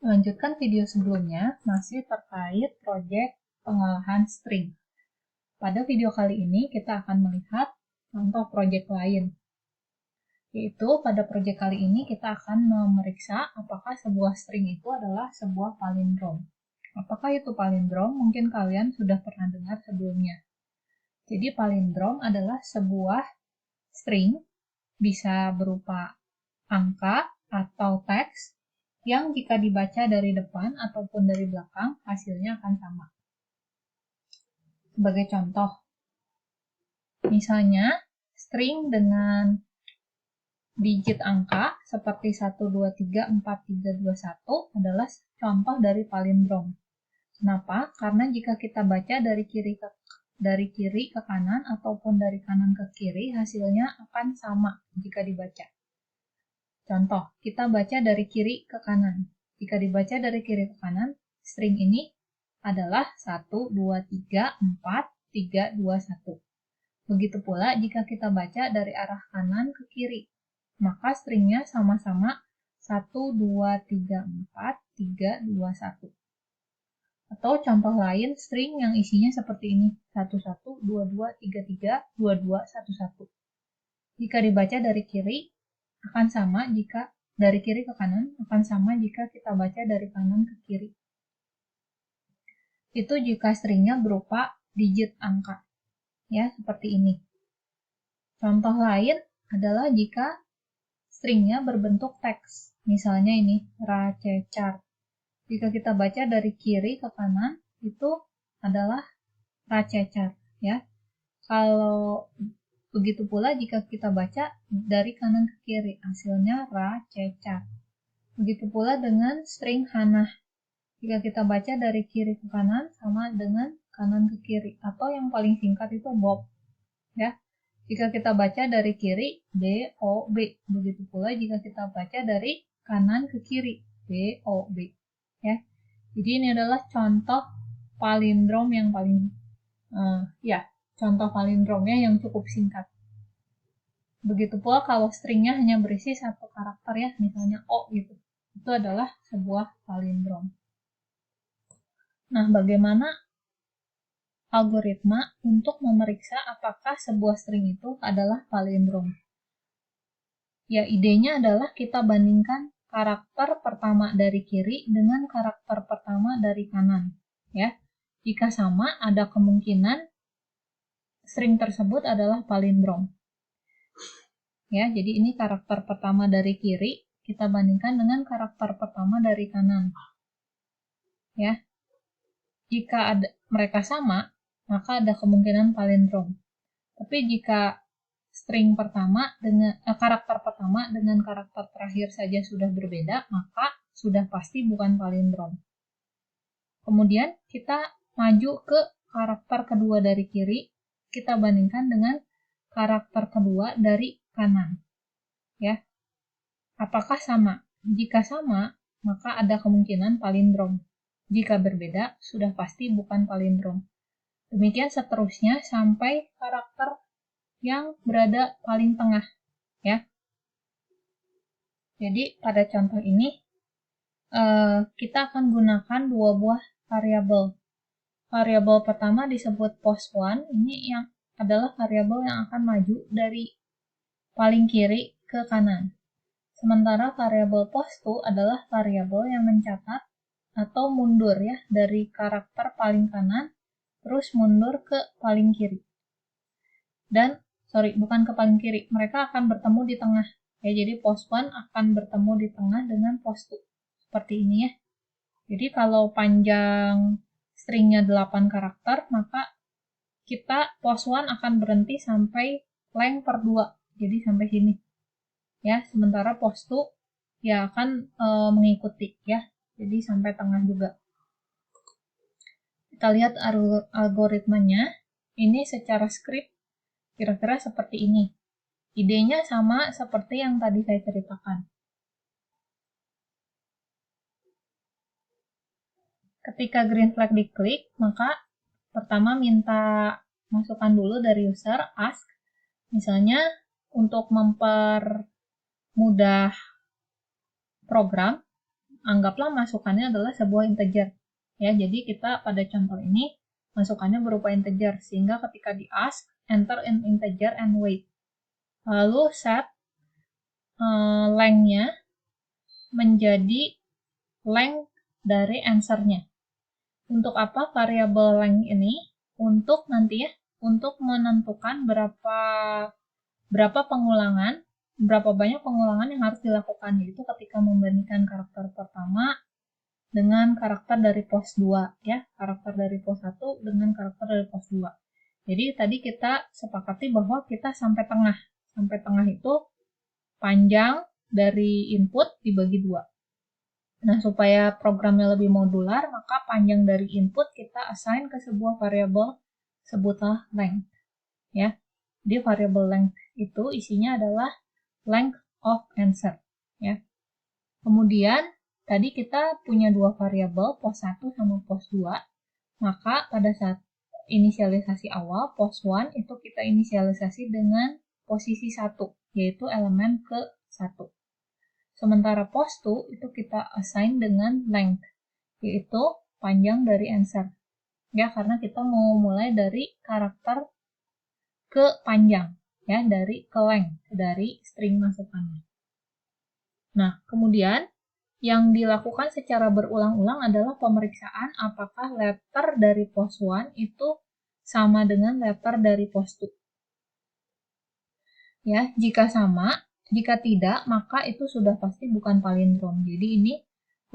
Melanjutkan video sebelumnya, masih terkait proyek pengolahan string. Pada video kali ini, kita akan melihat contoh proyek lain. Yaitu, pada proyek kali ini kita akan memeriksa apakah sebuah string itu adalah sebuah palindrom. Apakah itu palindrom? Mungkin kalian sudah pernah dengar sebelumnya. Jadi, palindrom adalah sebuah string, bisa berupa angka atau teks, yang jika dibaca dari depan ataupun dari belakang, hasilnya akan sama. Sebagai contoh, misalnya string dengan digit angka seperti 1, 2, 3, 4, 3, 2, 1 adalah contoh dari palindrom. Kenapa? Karena jika kita baca dari kiri ke kanan ataupun dari kanan ke kiri, hasilnya akan sama jika dibaca. Contoh, kita baca dari kiri ke kanan. Jika dibaca dari kiri ke kanan, string ini adalah 1, 2, 3, 4, 3, 2, 1. Begitu pula jika kita baca dari arah kanan ke kiri, maka stringnya sama-sama 1, 2, 3, 4, 3, 2, 1. Atau contoh lain, string yang isinya seperti ini, 1, 1, 2, 2, 3, 3, 2, 2, 1, 1. Jika dibaca dari kiri, akan sama jika dari kiri ke kanan, akan sama jika kita baca dari kanan ke kiri. Itu jika stringnya berupa digit angka, ya, seperti ini. Contoh lain adalah jika stringnya berbentuk teks, misalnya ini, racecar. Jika kita baca dari kiri ke kanan, itu adalah racecar, ya. Kalau begitu pula jika kita baca dari kanan ke kiri, hasilnya racecar. Begitu pula dengan string hanah. Jika kita baca dari kiri ke kanan, sama dengan kanan ke kiri. Atau yang paling singkat itu Bob, ya. Jika kita baca dari kiri, B, O, B. Begitu pula jika kita baca dari kanan ke kiri, B, O, B. Ya. Jadi ini adalah contoh palindrom yang paling, contoh palindromnya yang cukup singkat. Begitu pula kalau stringnya hanya berisi satu karakter, ya, misalnya O gitu. Itu adalah sebuah palindrom. Nah, bagaimana algoritma untuk memeriksa apakah sebuah string itu adalah palindrom? Ya, idenya adalah kita bandingkan karakter pertama dari kiri dengan karakter pertama dari kanan. Ya, jika sama, ada kemungkinan string tersebut adalah palindrom. Ya, jadi ini karakter pertama dari kiri, kita bandingkan dengan karakter pertama dari kanan. Ya, jika mereka sama, maka ada kemungkinan palindrom. Tapi jika string pertama dengan karakter pertama dengan karakter terakhir saja sudah berbeda, maka sudah pasti bukan palindrom. Kemudian kita maju ke karakter kedua dari kiri, kita bandingkan dengan karakter kedua dari kanan. Ya. Apakah sama? Jika sama, maka ada kemungkinan palindrom. Jika berbeda, sudah pasti bukan palindrom. Demikian seterusnya sampai karakter yang berada paling tengah, ya. Jadi pada contoh ini kita akan gunakan dua buah variabel. Variabel pertama disebut post1, ini yang adalah variabel yang akan maju dari paling kiri ke kanan. Sementara variabel post2 adalah variabel yang mencatat atau mundur, ya, dari karakter paling kanan terus mundur ke paling kiri. Dan bukan ke paling kiri, mereka akan bertemu di tengah. Ya, jadi post1 akan bertemu di tengah dengan post2. Seperti ini, ya. Jadi kalau panjang stringnya 8 karakter, maka kita post1 akan berhenti sampai length per 2. Jadi sampai sini. Ya, sementara post2 ya akan mengikuti, ya. Jadi sampai tengah juga. Kita lihat algoritmanya. Ini secara script kira-kira seperti ini. Idenya sama seperti yang tadi saya ceritakan. Ketika green flag diklik, maka pertama minta masukan dulu dari user, ask. Misalnya untuk mempermudah program, anggaplah masukannya adalah sebuah integer. Ya, jadi kita pada contoh ini masukannya berupa integer, sehingga ketika di ask, enter in integer and wait. Lalu set length-nya menjadi length dari answer-nya. Untuk apa variabel length ini? Untuk nanti ya, untuk menentukan berapa banyak pengulangan yang harus dilakukan, yaitu ketika membandingkan karakter pertama dengan karakter dari pos 2 ya, karakter dari pos 1 dengan karakter dari pos 2. Jadi tadi kita sepakati bahwa kita sampai tengah. Sampai tengah itu panjang dari input dibagi 2. Nah, supaya programnya lebih modular, maka panjang dari input kita assign ke sebuah variabel, sebutlah length. Ya. Jadi variabel length itu isinya adalah length of answer. Ya. Kemudian, tadi kita punya dua variabel, pos 1 sama pos 2. Maka pada saat inisialisasi awal, pos 1 itu kita inisialisasi dengan posisi 1, yaitu elemen ke-1. Sementara pos 2 itu kita assign dengan length, yaitu panjang dari answer. Ya, karena kita mau mulai dari karakter ke panjang, ya, dari ke length, dari string masukannya. Nah, kemudian yang dilakukan secara berulang-ulang adalah pemeriksaan apakah letter dari pos 1 itu sama dengan letter dari pos 2. Ya, jika sama, jika tidak, maka itu sudah pasti bukan palindrom. Jadi ini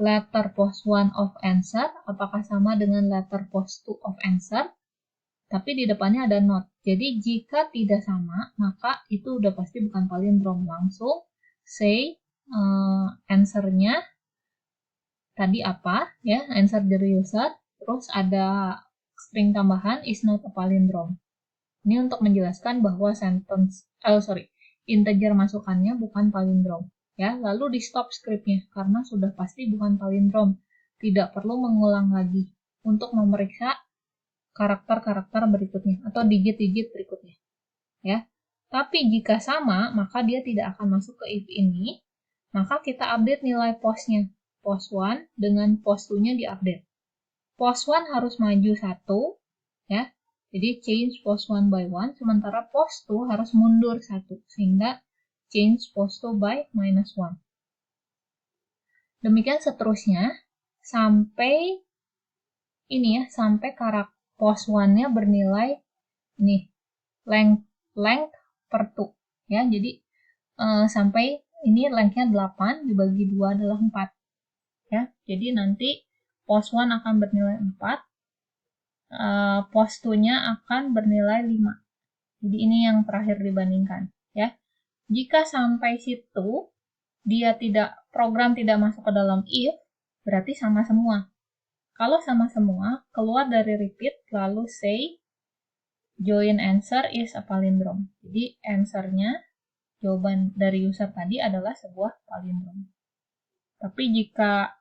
letter pos 1 of answer, apakah sama dengan letter pos 2 of answer, tapi di depannya ada not. Jadi jika tidak sama, maka itu udah pasti bukan palindrom. Langsung say answer-nya tadi apa, ya, answer dari user, terus ada string tambahan is not a palindrom. Ini untuk menjelaskan bahwa integer masukannya bukan palindrom. Ya, lalu di stop scriptnya karena sudah pasti bukan palindrom. Tidak perlu mengulang lagi untuk memeriksa karakter-karakter berikutnya atau digit-digit berikutnya. Ya. Tapi jika sama, maka dia tidak akan masuk ke if ini. Maka kita update nilai posnya. Pos 1 dengan pos 2-nya diupdate. Pos 1 harus maju 1, ya. Jadi change pos 1 by 1, sementara pos 2 harus mundur 1, sehingga change pos 2 by minus 1. Demikian seterusnya, sampai ini ya, sampai karakter pos 1-nya bernilai ini, length per 2. Ya, jadi sampai ini length-nya 8, dibagi 2 adalah 4. Ya, jadi nanti pos 1 akan bernilai 4, pos 2-nya akan bernilai 5. Jadi ini yang terakhir dibandingkan, ya. Jika sampai situ program tidak masuk ke dalam if, berarti sama semua. Kalau sama semua, keluar dari repeat lalu say join answer is a palindrom. Jadi answer-nya, jawaban dari user tadi adalah sebuah palindrom. Tapi jika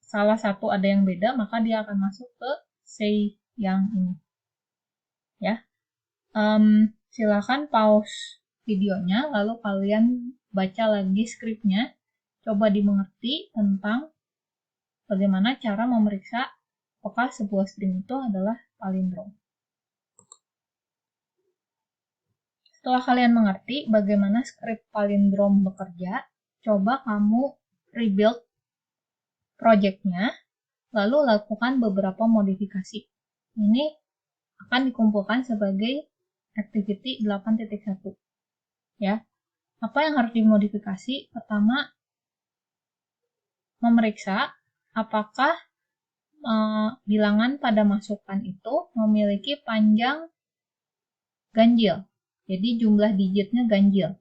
salah satu ada yang beda, maka dia akan masuk ke say yang ini. Ya, silakan pause videonya, lalu kalian baca lagi skripnya, coba dimengerti tentang bagaimana cara memeriksa apakah sebuah string itu adalah palindrom. Setelah kalian mengerti bagaimana skrip palindrom bekerja, coba kamu rebuild project-nya, lalu lakukan beberapa modifikasi. Ini akan dikumpulkan sebagai activity 8.1. Ya. Apa yang harus dimodifikasi? Pertama, memeriksa apakah bilangan pada masukan itu memiliki panjang ganjil. Jadi jumlah digitnya ganjil.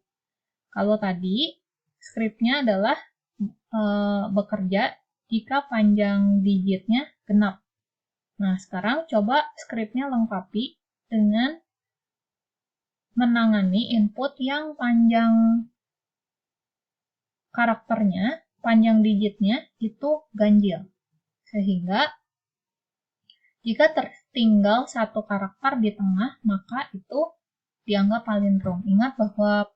Kalau tadi skripnya adalah bekerja jika panjang digitnya genap. Nah, sekarang coba skripnya lengkapi dengan menangani input yang panjang karakternya, panjang digitnya itu ganjil. Sehingga jika tertinggal satu karakter di tengah, maka itu dianggap palindrom. Ingat bahwa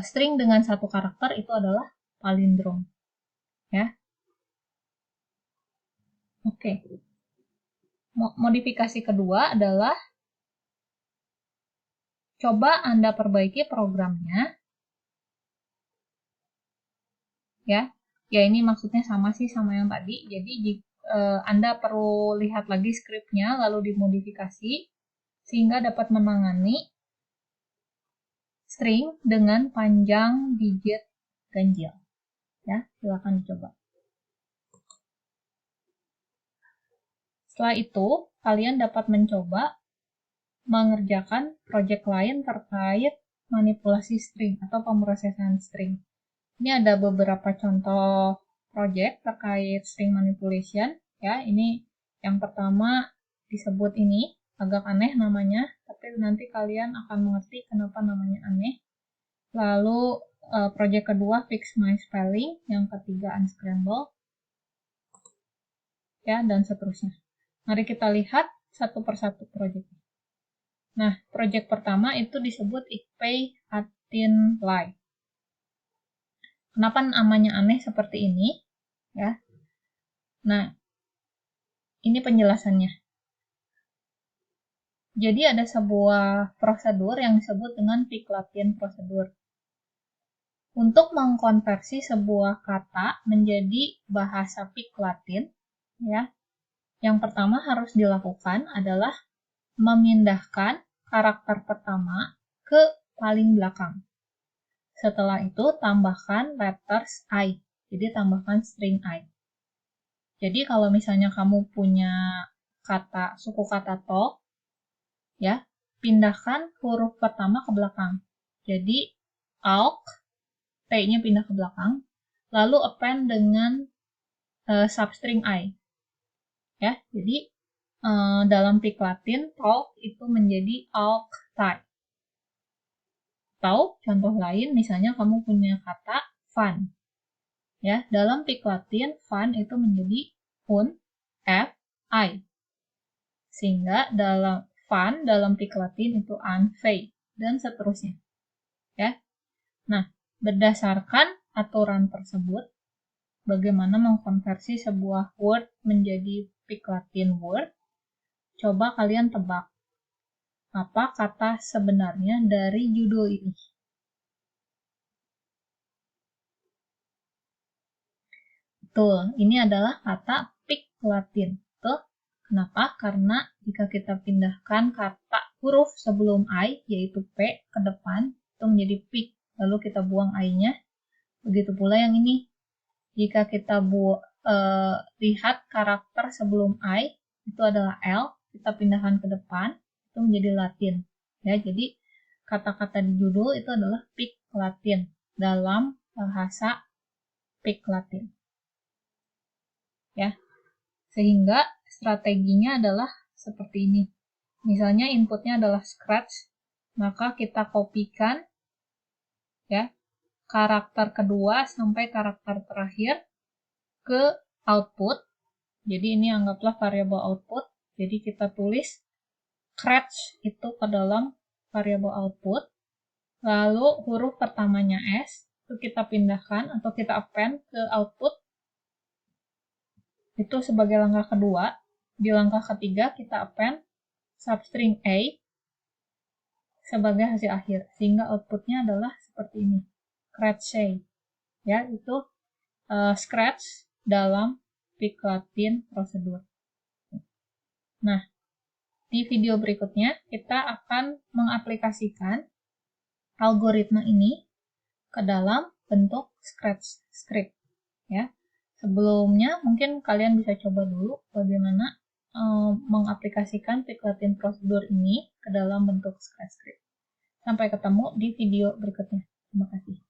string dengan satu karakter itu adalah palindrom. Ya. Oke. Modifikasi kedua adalah coba Anda perbaiki programnya. Ya, ini maksudnya sama sih sama yang tadi. Jadi Anda perlu lihat lagi skripnya lalu dimodifikasi sehingga dapat menangani string dengan panjang digit ganjil. Ya, silakan dicoba. Setelah itu, kalian dapat mencoba mengerjakan project lain terkait manipulasi string atau pemrosesan string. Ini ada beberapa contoh project terkait string manipulation. Ya, ini yang pertama disebut ini, agak aneh namanya, tapi nanti kalian akan mengerti kenapa namanya aneh. Lalu project kedua fix my spelling, yang ketiga unscramble, ya, dan seterusnya. Mari kita lihat satu persatu projectnya. Nah, project pertama itu disebut ikpay atin lie. Kenapa namanya aneh seperti ini? Ya. Nah, ini penjelasannya. Jadi ada sebuah prosedur yang disebut dengan pick Latin prosedur. Untuk mengkonversi sebuah kata menjadi bahasa pick Latin, ya, yang pertama harus dilakukan adalah memindahkan karakter pertama ke paling belakang. Setelah itu tambahkan letters I. Jadi tambahkan string I. Jadi kalau misalnya kamu punya kata suku kata to, ya, pindahkan huruf pertama ke belakang. Jadi alk, T-nya pindah ke belakang, lalu append dengan substring I. Ya, jadi dalam pick Latin, talk itu menjadi alk type. Atau contoh lain, misalnya kamu punya kata fun. Ya, dalam pick Latin, fun itu menjadi un, f, I. Sehingga dalam fun dalam pick Latin itu unfei dan seterusnya. Ya. Nah, berdasarkan aturan tersebut, bagaimana mengkonversi sebuah word menjadi pick Latin word? Coba kalian tebak apa kata sebenarnya dari judul ini. Betul, ini adalah kata pick Latin. Betul? Kenapa? Karena jika kita pindahkan kata huruf sebelum I, yaitu P, ke depan, itu menjadi pick. Lalu kita buang I-nya. Begitu pula yang ini. Jika kita lihat karakter sebelum I, itu adalah L, kita pindahkan ke depan, itu menjadi Latin. Ya, jadi kata-kata di judul itu adalah pick Latin dalam bahasa pick Latin. Ya, sehingga strateginya adalah seperti ini. Misalnya inputnya adalah scratch, maka kita kopikan ya karakter kedua sampai karakter terakhir ke output. Jadi ini anggaplah variabel output. Jadi kita tulis scratch itu ke dalam variabel output. Lalu huruf pertamanya S itu kita pindahkan atau kita append ke output. Itu sebagai langkah kedua. Di langkah ketiga kita append substring A sebagai hasil akhir. Sehingga outputnya adalah seperti ini. Scratch. Ya, itu scratch dalam pick Latin prosedur. Nah, di video berikutnya kita akan mengaplikasikan algoritma ini ke dalam bentuk scratch script. Ya. Sebelumnya mungkin kalian bisa coba dulu bagaimana mengaplikasikan pick Latin prosedur ini ke dalam bentuk scratch script. Sampai ketemu di video berikutnya. Terima kasih.